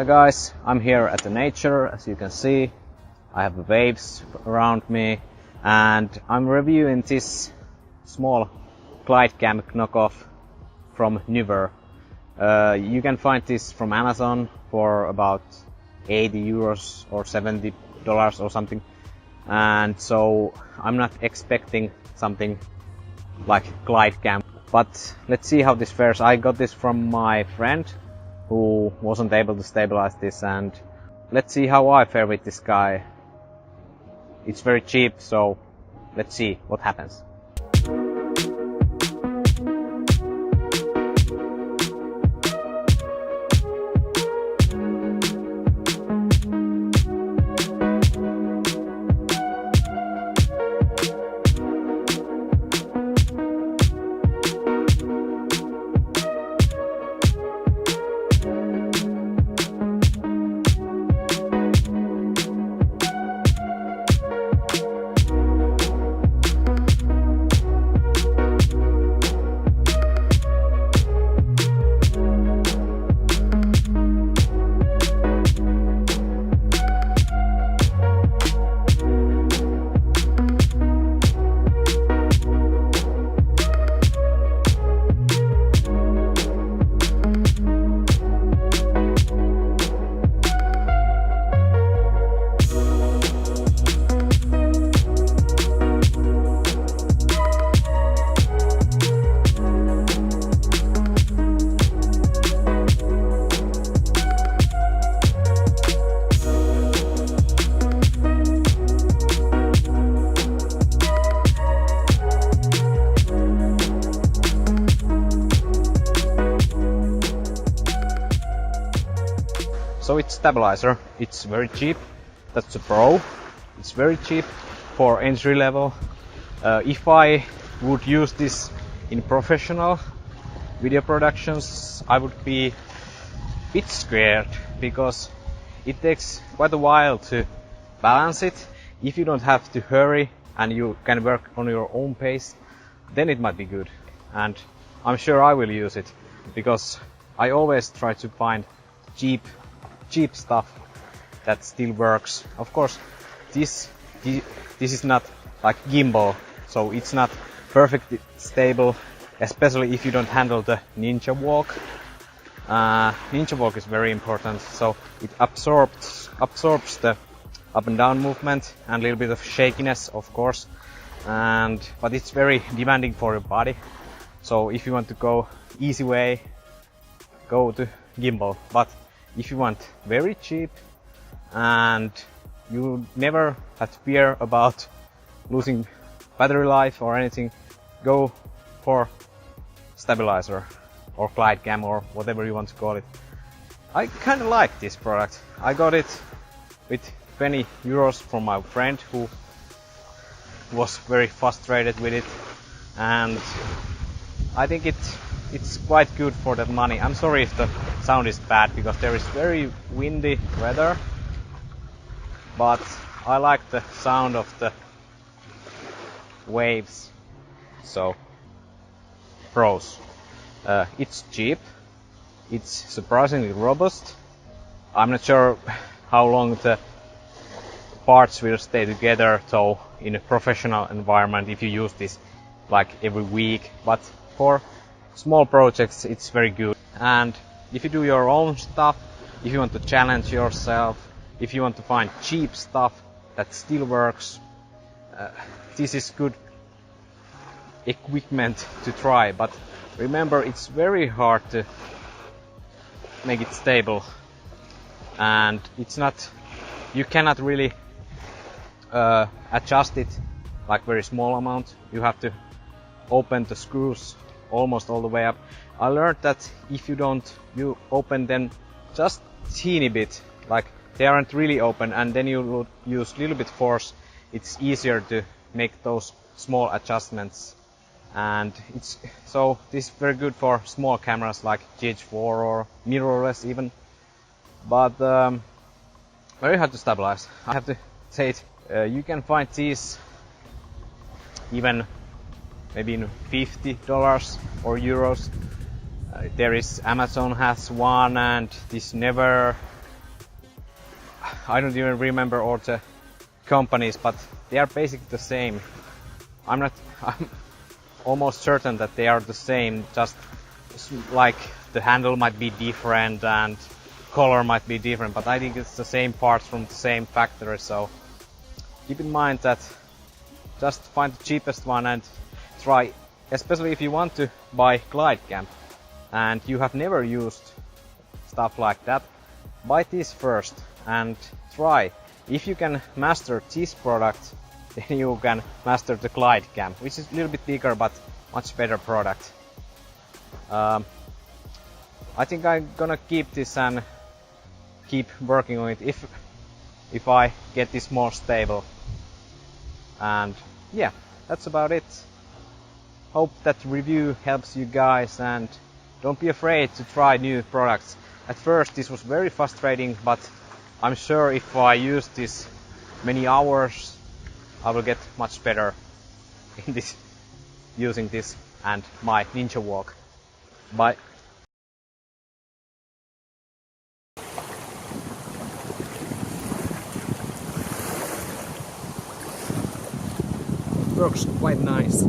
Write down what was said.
Hi guys, I'm here at the nature. As you can see, I have waves around me and I'm reviewing this small glidecam knockoff from Neewer. You can find this from Amazon for about 80 euros or $70 or something. And so I'm not expecting something like glidecam, but let's see how this fares. I got this from my friend who wasn't able to stabilize this, and let's see how I fare with this guy. It's very cheap, so let's see what happens. So it's stabilizer, it's very cheap, that's a pro, it's very cheap for entry level. If I would use this in professional video productions, I would be a bit scared because it takes quite a while to balance it. If you don't have to hurry and you can work on your own pace, then it might be good. And I'm sure I will use it because I always try to find cheap stuff that still works. Of course, this is not like gimbal, so it's not perfectly stable, especially if you don't handle the ninja walk. Ninja walk is very important, so it absorbs the up and down movement and a little bit of shakiness, of course, but it's very demanding for your body. So if you want to go easy way, go to gimbal. But if you want very cheap and you never have to fear about losing battery life or anything, go for stabilizer or glidecam or whatever you want to call it. I kind of like this product. I got it with 20 euros from my friend who was very frustrated with it, and I think it's quite good for that money. I'm sorry if the sound is bad because there is very windy weather, but I like the sound of the waves. So, pros. It's cheap. It's surprisingly robust. I'm not sure how long the parts will stay together though in a professional environment if you use this like every week, but for small projects it's very good. And if you do your own stuff, if you want to challenge yourself, if you want to find cheap stuff that still works, this is good equipment to try. But remember, it's very hard to make it stable, and it's not, you cannot really adjust it like very small amount. You have to open the screws almost all the way up. I learned that if you open them just teeny bit, like they aren't really open, and then you will use a little bit force, it's easier to make those small adjustments. And this is very good for small cameras like GH4 or mirrorless even, but very hard to stabilize. I have to say it. You can find these even maybe in $50 or euros. There is Amazon has one, and this Neewer I don't even remember all the companies, but they are basically the same. I'm almost certain that they are the same, just like the handle might be different and color might be different, but I think it's the same parts from the same factory, so keep in mind that just find the cheapest one and try, especially if you want to buy glidecam and you have never used stuff like that, buy this first and try. If you can master this product, then you can master the glidecam, which is a little bit bigger but much better product. I think I'm gonna keep this and keep working on it if I get this more stable. And yeah, that's about it. Hope that review helps you guys, and don't be afraid to try new products. At first this was very frustrating, but I'm sure if I use this many hours, I will get much better in this, using this and my ninja walk. Bye. Works quite nice.